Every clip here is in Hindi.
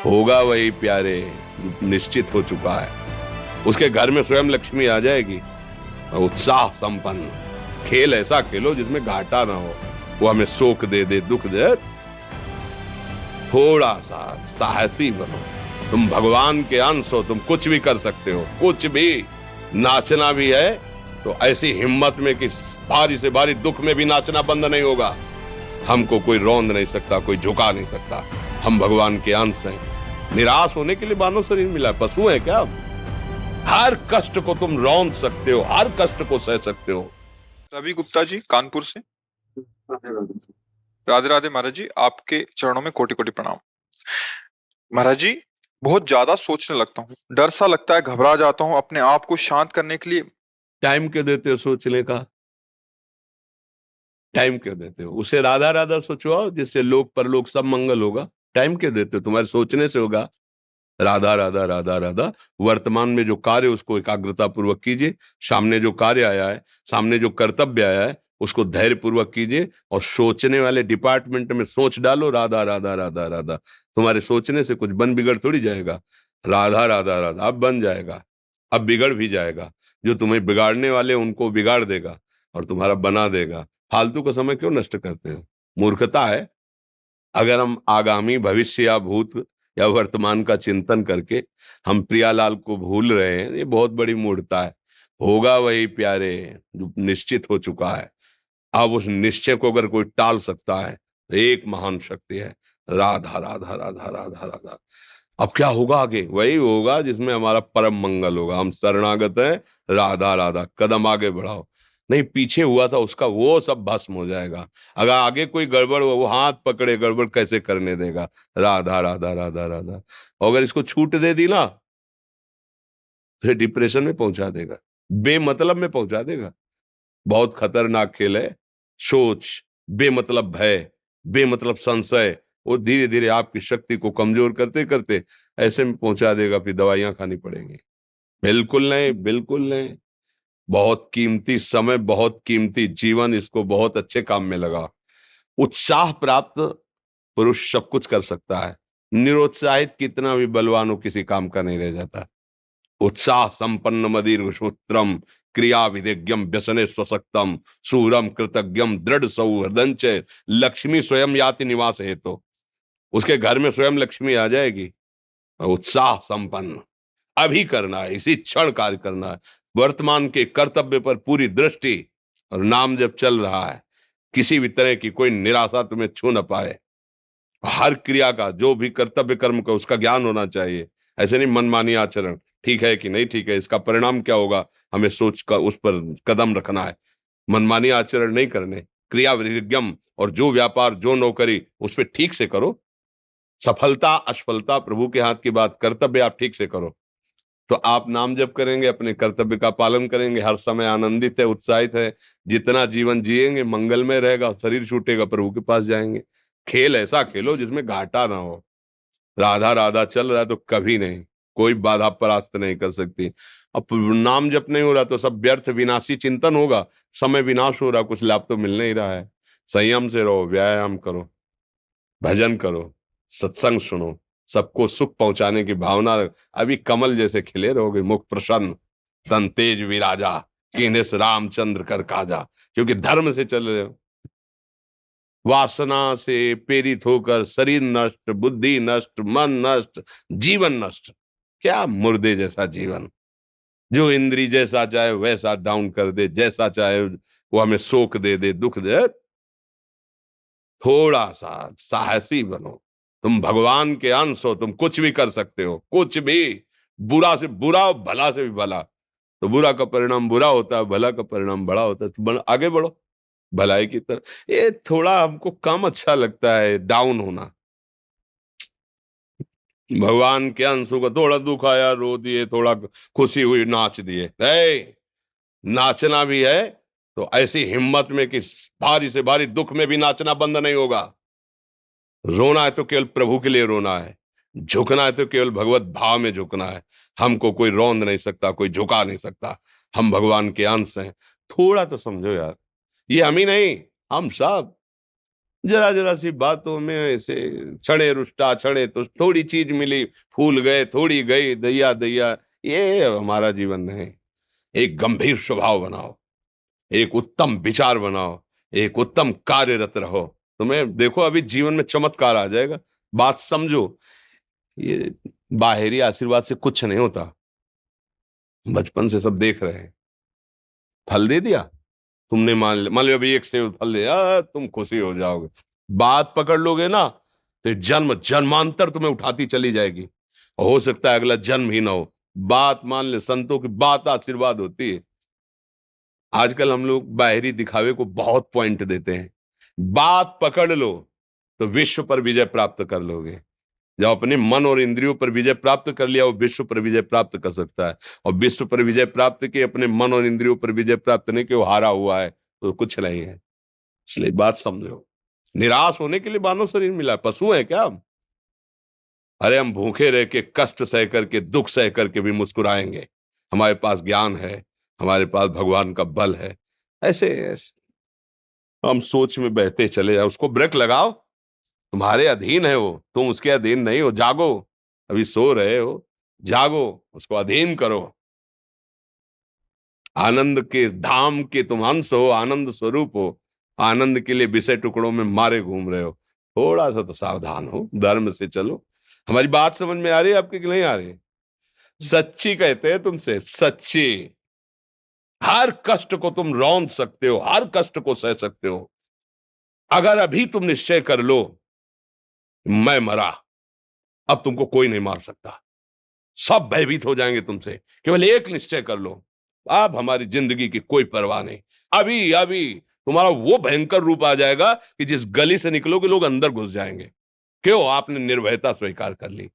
होगा वही प्यारे जो निश्चित हो चुका है। उसके घर में स्वयं लक्ष्मी आ जाएगी। उत्साह संपन्न खेल ऐसा खेलो जिसमें घाटा ना हो। वो हमें शोक दे दे, दुख दे, थोड़ा सा साहसी बनो। तुम भगवान के अंश हो, तुम कुछ भी कर सकते हो, कुछ भी। नाचना भी है तो ऐसी हिम्मत में कि भारी से भारी दुख में भी नाचना बंद नहीं होगा। हमको कोई रौंद नहीं सकता, कोई झुका नहीं सकता। हम भगवान के अंश हैं। निराश होने के लिए मानव शरीर मिला है, पशु है क्या? हर कष्ट को तुम रौंद सकते हो, हर कष्ट को सह सकते हो। रवि गुप्ता जी कानपुर से। राधे राधे महाराज जी, आपके चरणों में कोटि कोटि प्रणाम। महाराज जी, बहुत ज्यादा सोचने लगता हूँ, डर सा लगता है, घबरा जाता हूँ। अपने आप को शांत करने के लिए टाइम क्यों देते हो सोचने का? टाइम क्यों देते हो? उसे राधा राधा सोचवाओ जिससे लोक परलोक सब मंगल होगा। टाइम क्यों देते हो? तुम्हारे सोचने से होगा। राधा राधा राधा राधा। वर्तमान में जो कार्य उसको एकाग्रता पूर्वक कीजिए। सामने जो कार्य आया है, सामने जो कर्तव्य आया है, उसको धैर्य पूर्वक कीजिए। और सोचने वाले डिपार्टमेंट में सोच डालो राधा राधा राधा राधा। तुम्हारे सोचने से कुछ बन बिगड़ थोड़ी जाएगा। राधा राधा राधा अब बन जाएगा, अब बिगड़ भी जाएगा। जो तुम्हें बिगाड़ने वाले उनको बिगाड़ देगा और तुम्हारा बना देगा। फालतू का समय क्यों नष्ट करते हो? मूर्खता है। अगर हम आगामी भविष्य या भूत या वर्तमान का चिंतन करके हम प्रियालाल को भूल रहे हैं, ये बहुत बड़ी मूर्खता है। होगा वही प्यारे जो निश्चित हो चुका है। अब उस निश्चय को अगर कोई टाल सकता है तो एक महान शक्ति है, राधा राधा राधा राधा राधा। अब क्या होगा आगे? वही होगा जिसमें हमारा परम मंगल होगा। हम शरणागत हैं, राधा राधा। कदम आगे बढ़ाओ। नहीं, पीछे हुआ था उसका वो सब भस्म हो जाएगा। अगर आगे कोई गड़बड़ हो, वो हाथ पकड़े गड़बड़ कैसे करने देगा? राधा राधा राधा राधा। और अगर इसको छूट दे दी ना, फिर डिप्रेशन में पहुंचा देगा, बेमतलब में पहुंचा देगा। बहुत खतरनाक खेल है। सोच, बेमतलब भय, बेमतलब संशय, वो धीरे धीरे आपकी शक्ति को कमजोर करते करते ऐसे में पहुंचा देगा, फिर दवाइयां खानी पड़ेंगी। बिल्कुल नहीं, बिल्कुल नहीं। बहुत कीमती समय, बहुत कीमती जीवन, इसको बहुत अच्छे काम में लगा। उत्साह प्राप्त पुरुष सब कुछ कर सकता है। निरुत्साहित कितना भी बलवान हो, किसी काम का नहीं रह जाता। उत्साह संपन्न मदीर सूत्रम क्रिया विदेज्ञम व्यसने स्वसक्तम सूरम कृतज्ञम दृढ़ सौहृदंच लक्ष्मी स्वयं याति निवास है। तो उसके घर में स्वयं लक्ष्मी आ जाएगी। उत्साह संपन्न अभी करना है, इसी क्षण कार्य करना है। वर्तमान के कर्तव्य पर पूरी दृष्टि। और नाम जब चल रहा है, किसी भी तरह की कोई निराशा तुम्हें छू न पाए। हर क्रिया का, जो भी कर्तव्य कर्म का, उसका ज्ञान होना चाहिए। ऐसे नहीं मनमानी आचरण, ठीक है कि नहीं ठीक है, इसका परिणाम क्या होगा, हमें सोच कर उस पर कदम रखना है। मनमानी आचरण नहीं करने। क्रिया विधिज्ञम, और जो व्यापार जो नौकरी उस पर ठीक से करो। सफलता असफलता प्रभु के हाथ की बात, कर्तव्य आप ठीक से करो तो आप नाम जप करेंगे, अपने कर्तव्य का पालन करेंगे, हर समय आनंदित है, उत्साहित है। जितना जीवन जिएंगे मंगलमय रहेगा। शरीर छूटेगा, प्रभु के पास जाएंगे। खेल ऐसा खेलो जिसमें घाटा ना हो। राधा राधा चल रहा है तो कभी नहीं, कोई बाधा परास्त नहीं कर सकती। अब नाम जप नहीं हो रहा तो सब व्यर्थ विनाशी चिंतन होगा। समय विनाश हो रहा, कुछ लाभ तो मिल नहीं रहा है। संयम से रहो, व्यायाम करो, भजन करो, सत्संग सुनो, सबको सुख पहुंचाने की भावना रख। अभी कमल जैसे खिले रहोगे, मुख प्रसन्न, तन तेज विराजा, कीन्हिस रामचंद्र कर काजा। क्योंकि धर्म से चल रहे हो। वासना से प्रेरित होकर शरीर नष्ट, बुद्धि नष्ट, मन नष्ट, जीवन नष्ट। क्या मुर्दे जैसा जीवन, जो इंद्री जैसा चाहे वैसा डाउन कर दे, जैसा चाहे वो हमें शोक दे दे, दुख दे। थोड़ा सा साहसी बनो। तुम भगवान के अंश हो, तुम कुछ भी कर सकते हो, कुछ भी। बुरा से बुरा, भला से भी भला। तो बुरा का परिणाम बुरा होता है, भला का परिणाम बड़ा होता है। तो आगे बढ़ो भलाई की तरफ। ये थोड़ा हमको कम अच्छा लगता है डाउन होना। भगवान के अंशों का थोड़ा दुख आया रो दिए, थोड़ा खुशी हुई नाच दिए। नाचना भी है तो ऐसी हिम्मत में कि भारी से भारी दुख में भी नाचना बंद नहीं होगा। रोना है तो केवल प्रभु के लिए रोना है। झुकना है तो केवल भगवत भाव में झुकना है। हमको कोई रौंद नहीं सकता, कोई झुका नहीं सकता। हम भगवान के अंश हैं। थोड़ा तो समझो यार, ये हम ही नहीं, हम सब। जरा जरा सी बातों में ऐसे छड़े रुष्टा छड़े तो थोड़ी चीज मिली, फूल गए, थोड़ी गई, दैया दैया, ये हमारा जीवन नहीं। एक गंभीर स्वभाव बनाओ, एक उत्तम विचार बनाओ, एक उत्तम कार्यरत रहो। तुम्हें देखो अभी जीवन में चमत्कार आ जाएगा। बात समझो, ये बाहरी आशीर्वाद से कुछ नहीं होता। बचपन से सब देख रहे हैं, फल दे दिया, तुमने मान लो अभी एक सेब फल दिया, तुम खुशी हो जाओगे। बात पकड़ लोगे ना तो जन्म जन्मांतर तुम्हें उठाती चली जाएगी, और हो सकता है अगला जन्म ही ना हो। बात मान ले, संतों की बात आशीर्वाद होती है। आजकल हम लोग बाहरी दिखावे को बहुत पॉइंट देते हैं। बात पकड़ लो तो विश्व पर विजय प्राप्त कर लोगे। जब अपने मन और इंद्रियों पर विजय प्राप्त कर लिया, वो विश्व पर विजय प्राप्त कर सकता है। और विश्व पर विजय प्राप्त किए, अपने मन और इंद्रियों पर विजय प्राप्त नहीं किया, वो हारा हुआ है, तो कुछ नहीं है। इसलिए बात समझो। निराश होने के लिए मानव शरीर मिला, पशु है क्या हम? अरे हम भूखे रह के, कष्ट सह करके, दुख सह करके भी मुस्कुराएंगे। हमारे पास ज्ञान है, हमारे पास भगवान का बल है। ऐसे ऐसे हम सोच में बहते चले जाओ, उसको ब्रेक लगाओ। तुम्हारे अधीन है वो, तुम उसके अधीन नहीं हो। जागो, अभी सो रहे हो, जागो, उसको अधीन करो। आनंद के धाम के तुम अंश हो, आनंद स्वरूप हो। आनंद के लिए विषय टुकड़ों में मारे घूम रहे हो। थोड़ा सा तो सावधान हो, धर्म से चलो। हमारी बात समझ में आ रही है आपकी कि नहीं आ रही? सच्ची कहते हैं तुमसे, सच्ची। हर कष्ट को तुम रौंद सकते हो, हर कष्ट को सह सकते हो, अगर अभी तुम निश्चय कर लो मैं मरा, अब तुमको कोई नहीं मार सकता। सब भयभीत हो जाएंगे तुमसे। केवल एक निश्चय कर लो, अब हमारी जिंदगी की कोई परवाह नहीं। अभी अभी तुम्हारा वो भयंकर रूप आ जाएगा कि जिस गली से निकलोगे लोग अंदर घुस जाएंगे। क्यों? आपने निर्भयता स्वीकार कर ली।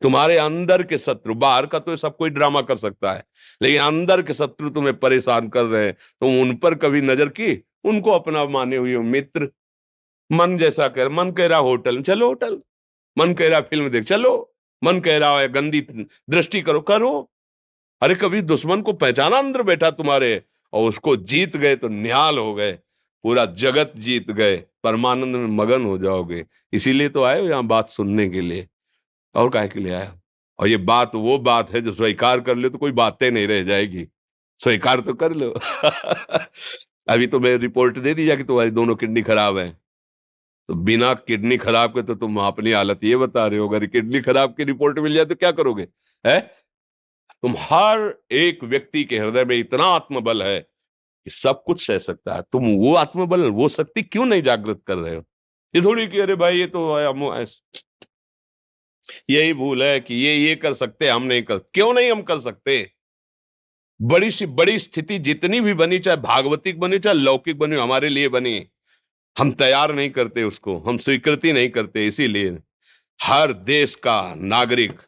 तुम्हारे अंदर के शत्रु, बाहर का तो सब कोई ड्रामा कर सकता है, लेकिन अंदर के शत्रु तुम्हें परेशान कर रहे हैं, तुम उन पर कभी नजर की? उनको अपना माने हुए हो मित्र। मन जैसा कर, मन कह रहा होटल चलो होटल, मन कह रहा फिल्म देख चलो, मन कह रहा है गंदी दृष्टि करो करो। अरे कभी दुश्मन को पहचाना अंदर बैठा तुम्हारे, और उसको जीत गए तो निहाल हो गए, पूरा जगत जीत गए, परमानंद में मगन हो जाओगे। इसीलिए तो आए हो यहाँ बात सुनने के लिए, और काहे के लिए आए हो? और ये बात वो बात है जो स्वीकार कर ले तो कोई बातें नहीं रह जाएगी। स्वीकार तो कर लो। अभी तो मैं रिपोर्ट दे दी जा कि तुम्हारी दोनों किडनी खराब है, तो बिना किडनी खराब के तो तुम अपनी हालत ये बता रहे हो। अगर किडनी खराब की रिपोर्ट मिल जाए तो क्या करोगे? है? तुम हर एक व्यक्ति के हृदय में इतना आत्मबल है कि सब कुछ सह सकता है। तुम वो आत्मबल, वो शक्ति क्यों नहीं जागृत कर रहे हो? ये थोड़ी कि अरे भाई ये तो यही भूल है कि ये कर सकते, हम नहीं कर। क्यों नहीं हम कर सकते? बड़ी सी बड़ी स्थिति जितनी भी बनी, चाहे भागवतिक बनी चाहे लौकिक बनी, हमारे लिए बनी, हम तैयार नहीं करते उसको, हम स्वीकृति नहीं करते। इसीलिए हर देश का नागरिक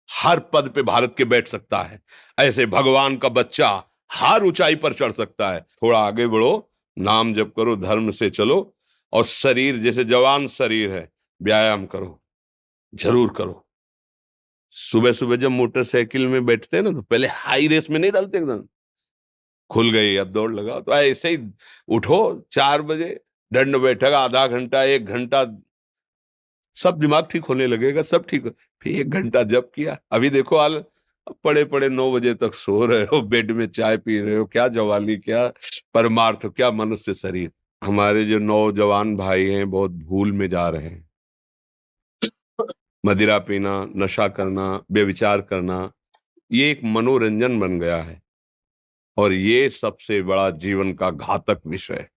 हर पद पे भारत के बैठ सकता है, ऐसे भगवान का बच्चा हर ऊंचाई पर चढ़ सकता है। थोड़ा आगे बढ़ो, नाम जप करो, धर्म से चलो, और शरीर जैसे जवान शरीर है, व्यायाम करो, जरूर करो। सुबह सुबह जब मोटरसाइकिल में बैठते हैं ना, तो पहले हाई रेस में नहीं डालते, एकदम खुल गई अब दौड़ लगाओ, तो ऐसे ही उठो 4 बजे, दंड बैठक आधा घंटा 1 घंटा, सब दिमाग ठीक होने लगेगा, सब ठीक। फिर 1 घंटा जब किया, अभी देखो हाल, पड़े पड़े 9 बजे तक सो रहे हो, बेड में चाय पी रहे हो। क्या जवानी, क्या परमार्थ, क्या मनुष्य शरीर। हमारे जो नौजवान भाई हैं बहुत भूल में जा रहे हैं। मदिरा पीना, नशा करना, व्यभिचार करना, ये एक मनोरंजन बन गया है, और ये सबसे बड़ा जीवन का घातक विषय है।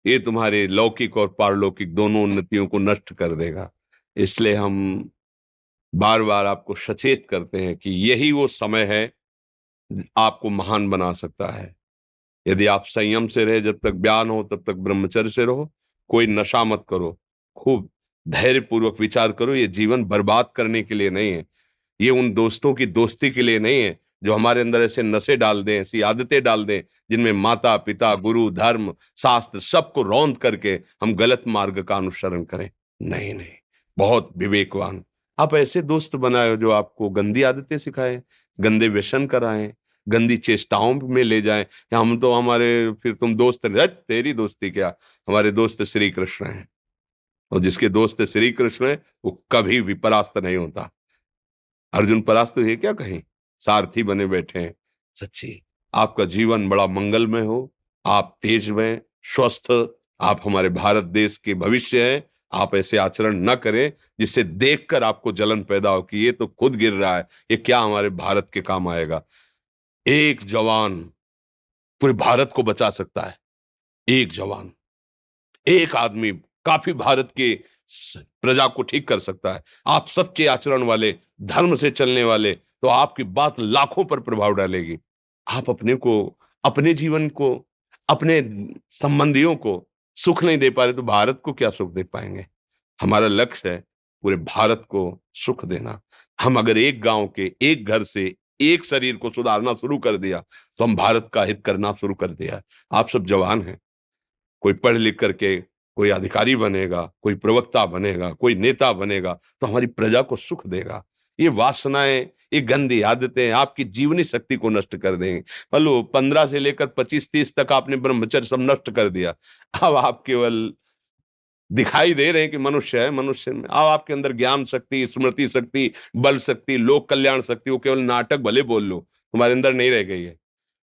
ये तुम्हारे लौकिक और पारलौकिक दोनों उन्नतियों को नष्ट कर देगा। इसलिए हम बार बार आपको सचेत करते हैं कि यही वो समय है आपको महान बना सकता है। यदि आप संयम से रहे, जब तक ज्ञान हो तब तक ब्रह्मचर्य से रहो, कोई नशा मत करो, खूब धैर्य पूर्वक विचार करो। ये जीवन बर्बाद करने के लिए नहीं है, ये उन दोस्तों की दोस्ती के लिए नहीं है जो हमारे अंदर ऐसे नशे डाल दें, ऐसी आदतें डाल दें जिनमें माता पिता गुरु धर्म शास्त्र सबको रौंद करके हम गलत मार्ग का अनुसरण करें। नहीं नहीं, बहुत विवेकवान। आप ऐसे दोस्त बनाए जो आपको गंदी आदतें सिखाएं, गंदे व्यसन कराएं, गंदी चेष्टाओं में ले जाएं। या हम तो हमारे, फिर तुम दोस्त नहीं, तेरी दोस्ती क्या, हमारे दोस्त श्री कृष्ण हैं। और जिसके दोस्त श्री कृष्ण है वो कभी भी परास्त नहीं होता। अर्जुन परास्त है क्या कहीं? सारथी बने बैठे हैं। सच्ची आपका जीवन बड़ा मंगलमय हो, आप तेज में स्वस्थ, आप हमारे भारत देश के भविष्य हैं। आप ऐसे आचरण न करें जिससे देखकर आपको जलन पैदा हो कि ये तो खुद गिर रहा है, ये क्या हमारे भारत के काम आएगा। एक जवान पूरे भारत को बचा सकता है। एक जवान, एक आदमी काफी भारत के प्रजा को ठीक कर सकता है। आप सच्चे आचरण वाले, धर्म से चलने वाले, तो आपकी बात लाखों पर प्रभाव डालेगी। आप अपने को, अपने जीवन को, अपने संबंधियों को सुख नहीं दे पा रहे तो भारत को क्या सुख दे पाएंगे? हमारा लक्ष्य है पूरे भारत को सुख देना। हम अगर एक गांव के, एक घर से, एक शरीर को सुधारना शुरू कर दिया तो हम भारत का हित करना शुरू कर दिया। आप सब जवान हैं, कोई पढ़ लिख करके कोई अधिकारी बनेगा, कोई प्रवक्ता बनेगा, कोई नेता बनेगा तो हमारी प्रजा को सुख देगा। ये वासनाएं, ये गंदी आदतें आपकी जीवनी शक्ति को नष्ट कर देंगे। मान लो 15 से लेकर 25-30 तक आपने ब्रह्मचर्य सब नष्ट कर दिया। अब आप केवल दिखाई दे रहे हैं कि मनुष्य है, मनुष्य में अब आपके अंदर ज्ञान शक्ति, स्मृति शक्ति, बल शक्ति, लोक कल्याण शक्ति, वो केवल नाटक भले बोल लो, तुम्हारे अंदर नहीं रह गई है।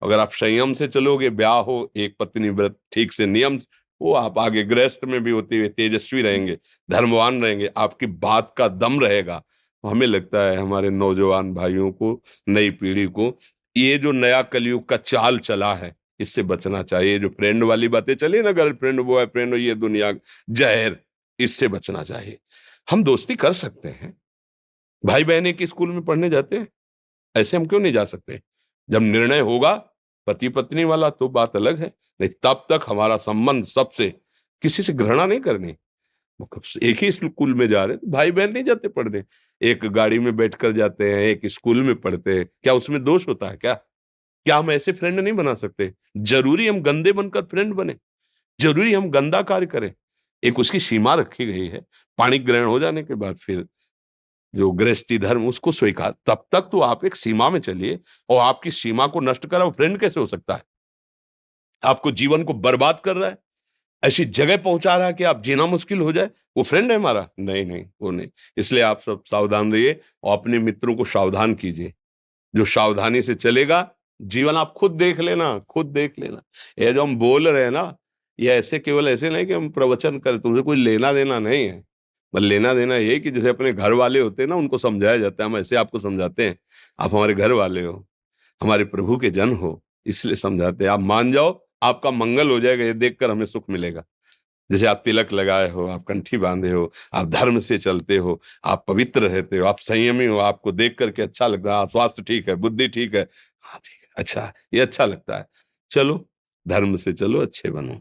अगर आप संयम से चलोगे, ब्याह हो, एक पत्नी व्रत ठीक से नियम, वो आप आगे गृहस्थ में भी होते हुए तेजस्वी रहेंगे, धर्मवान रहेंगे, आपकी बात का दम रहेगा। तो हमें लगता है हमारे नौजवान भाइयों को, नई पीढ़ी को, ये जो नया कलयुग का चाल चला है इससे बचना चाहिए। जो फ्रेंड वाली बातें चली ना, गर्लफ्रेंड बॉयफ्रेंड, ये दुनिया जहर, इससे बचना चाहिए। हम दोस्ती कर सकते हैं, भाई बहन एक ही स्कूल में पढ़ने जाते हैं, ऐसे हम क्यों नहीं जा सकते? जब निर्णय होगा पति पत्नी वाला तो बात अलग है, नहीं तब तक हमारा संबंध सबसे, किसी से घृणा नहीं करनी। वो एक ही स्कूल में जा रहे तो भाई बहन नहीं जाते पढ़ने, एक गाड़ी में बैठकर जाते हैं, एक स्कूल में पढ़ते हैं, क्या उसमें दोष होता है? क्या क्या हम ऐसे फ्रेंड नहीं बना सकते? जरूरी हम गंदे बनकर फ्रेंड बने? जरूरी हम गंदा कार्य करें? एक उसकी सीमा रखी गई है। पाणी ग्रहण हो जाने के बाद फिर जो गृहस्थी धर्म उसको स्वीकार, तब तक तो आप एक सीमा में चलिए। और आपकी सीमा को नष्ट करा वो फ्रेंड कैसे हो सकता है? आपको जीवन को बर्बाद कर रहा है, ऐसी जगह पहुंचा रहा है कि आप जीना मुश्किल हो जाए, वो फ्रेंड है हमारा? नहीं नहीं, वो नहीं। इसलिए आप सब सावधान रहिए और अपने मित्रों को सावधान कीजिए। जो सावधानी से चलेगा, जीवन आप खुद देख लेना, खुद देख लेना। ये जो हम बोल रहे हैं ना, ये ऐसे केवल ऐसे नहीं कि हम प्रवचन करें, तुमसे कोई लेना देना नहीं है। पर लेना देना ये कि जैसे अपने घर वाले होते हैं ना, उनको समझाया जाता है, हम ऐसे आपको समझाते हैं। आप हमारे घर वाले हो, हमारे प्रभु के जन हो, इसलिए समझाते हैं। आप मान जाओ, आपका मंगल हो जाएगा, ये देखकर हमें सुख मिलेगा। जैसे आप तिलक लगाए हो, आप कंठी बांधे हो, आप धर्म से चलते हो, आप पवित्र रहते हो, आप संयमी हो, आपको देख करके अच्छा लगता है, हाँ, स्वास्थ्य ठीक है, बुद्धि ठीक है, हाँ ठीक है, अच्छा, ये अच्छा लगता है। चलो, धर्म से चलो, अच्छे बनो।